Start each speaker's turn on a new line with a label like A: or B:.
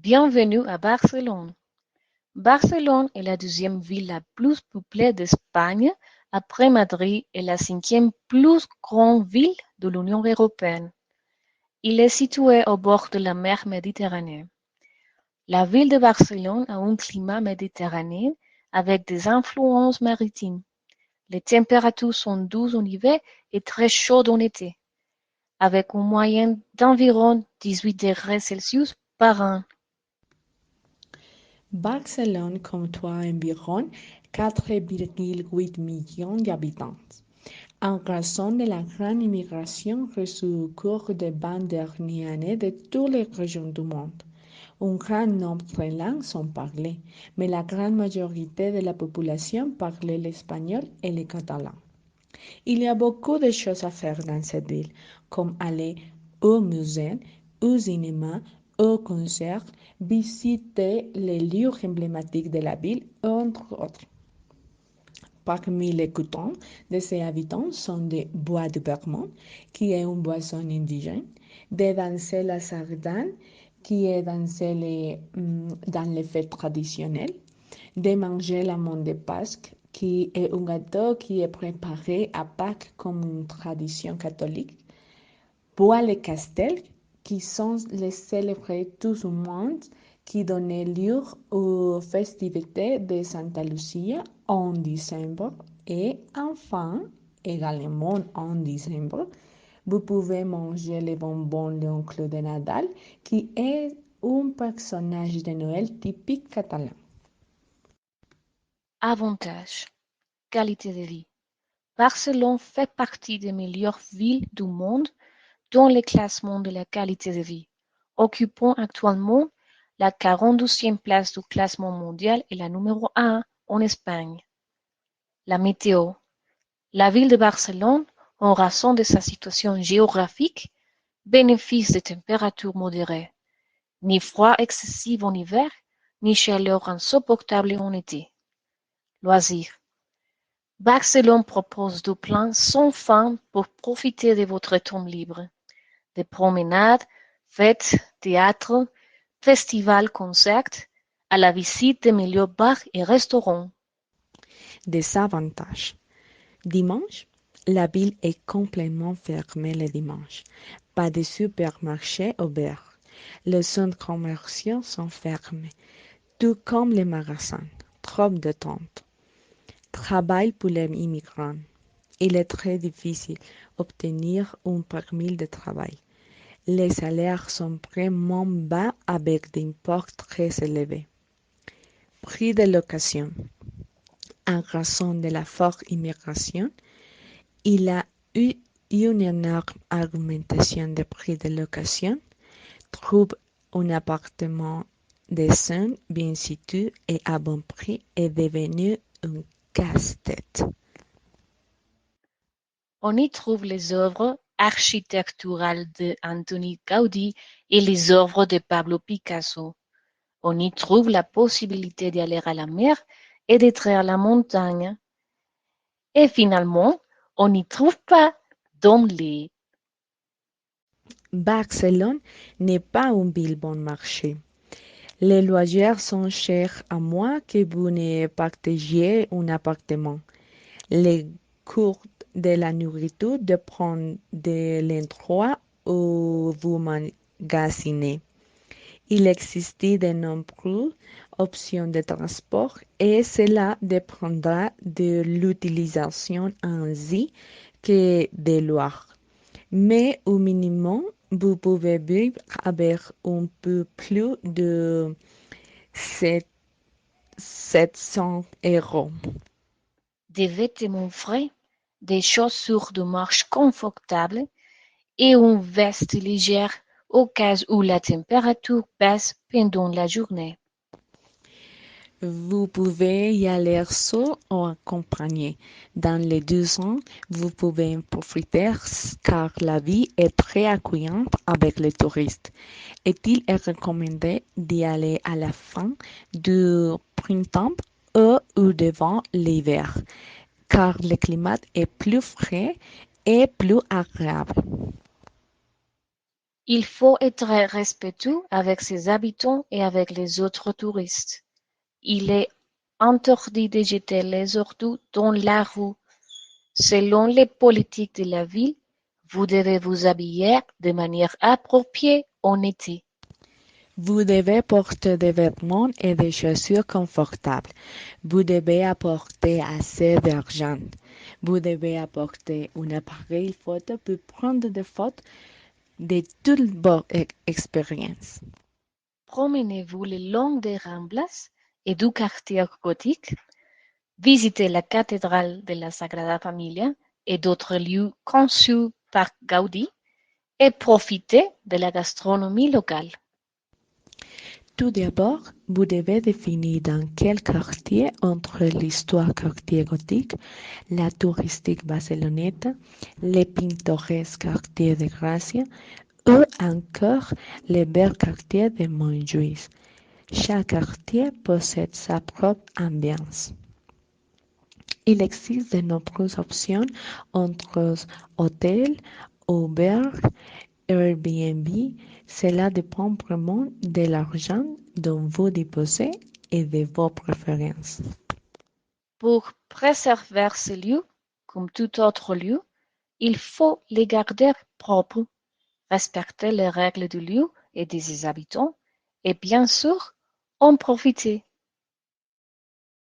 A: Bienvenue à Barcelone. Barcelone est la deuxième ville la plus peuplée d'Espagne après Madrid et la cinquième plus grande ville de l'Union européenne. Il est situé au bord de la mer Méditerranée. La ville de Barcelone a un climat méditerranéen avec des influences maritimes. Les températures sont douces en hiver et très chaudes en été, avec une moyenne d'environ 18 degrés Celsius par an.
B: Barcelone compte environ 4,8 millions d'habitants. En raison de la grande immigration reçue au cours des 20 dernières années de toutes les régions du monde, un grand nombre de langues sont parlées, mais la grande majorité de la population parle l'espagnol et le catalan. Il y a beaucoup de choses à faire dans cette ville, comme aller au musée, au cinéma, au concert, visiter les lieux emblématiques de la ville, entre autres. Parmi les coutumes de ses habitants sont des bois de Vermont, qui est une boisson indigène, de danser la sardane, qui est dans les fêtes traditionnelles, de manger l'amande de Pâques, qui est un gâteau qui est préparé à Pâques comme une tradition catholique, bois les castels, qui sont les célébrés tout au monde, qui donnaient lieu aux festivités de Santa Lucia en décembre. Et enfin, également en décembre, vous pouvez manger les bonbons de l'oncle de Nadal, qui est un personnage de Noël typique catalan.
A: Avantages. Qualité de vie. Barcelone fait partie des meilleures villes du monde dans le classement de la qualité de vie, occupant actuellement la 42e place du classement mondial et la numéro 1 en Espagne. La météo. La ville de Barcelone, en raison de sa situation géographique, bénéficie de températures modérées, ni froid excessif en hiver, ni chaleur insupportable en été. Loisirs. Barcelone propose des plans sans fin pour profiter de votre temps libre. Des promenades, fêtes, théâtres, festivals, concerts, à la visite des meilleurs bars et restaurants.
B: Désavantages. Dimanche, la ville est complètement fermée le dimanche. Pas de supermarchés ouverts. Les centres commerciaux sont fermés, tout comme les magasins. Trop de tentes. Travail pour les immigrants. Il est très difficile d'obtenir un permis de travail. Les salaires sont vraiment bas avec des impôts très élevés. Prix de location. En raison de la forte immigration, il y a eu une énorme augmentation des prix de location. Trouver un appartement décent, bien situé et à bon prix est devenu un casse-tête.
A: On y trouve les œuvres architecturales de Antoni Gaudí et les œuvres de Pablo Picasso. On y trouve la possibilité d'aller à la mer et d'être à la montagne. Et finalement, on n'y trouve pas d'omelette.
B: Barcelone n'est pas une ville bon marché. Les loyers sont chers à moins que vous ne partagiez un appartement. Les coûts de la nourriture dépendent de l'endroit où vous magasinez. Il existe de nombreuses options de transport et cela dépendra de l'utilisation ainsi que des lois. Mais au minimum, vous pouvez vivre avec un peu plus de 700 €.
A: Des vêtements frais, des chaussures de marche confortables et une veste légère au cas où la température baisse pendant la journée.
B: Vous pouvez y aller seul ou accompagné. Dans les deux sens, vous pouvez en profiter car la vie est très accueillante avec les touristes. Il est recommandé d'y aller à la fin du printemps ou devant l'hiver, car le climat est plus frais et plus agréable.
A: Il faut être respectueux avec ses habitants et avec les autres touristes. Il est interdit de jeter les ordures dans la rue. Selon les politiques de la ville, vous devez vous habiller de manière appropriée en été.
B: Vous devez porter des vêtements et des chaussures confortables. Vous devez apporter assez d'argent. Vous devez apporter un appareil photo pour prendre des photos de toutes vos expériences.
A: Promenez-vous le long des Ramblas et du quartier gothique. Visitez la cathédrale de la Sagrada Familia et d'autres lieux conçus par Gaudí et profitez de la gastronomie locale.
B: Tout d'abord, vous devez définir dans quel quartier entre l'histoire quartier gothique, la touristique Barcelonnette, les pittoresques quartier de Gracia ou encore les beaux quartiers de Montjuïc. Chaque quartier possède sa propre ambiance. Il existe de nombreuses options entre hôtels, auberges, Airbnb. Cela dépend vraiment de l'argent dont vous disposez et de vos préférences.
A: Pour préserver ces lieux, comme tout autre lieu, il faut les garder propres, respecter les règles du lieu et de ses habitants, et bien sûr, en profiter.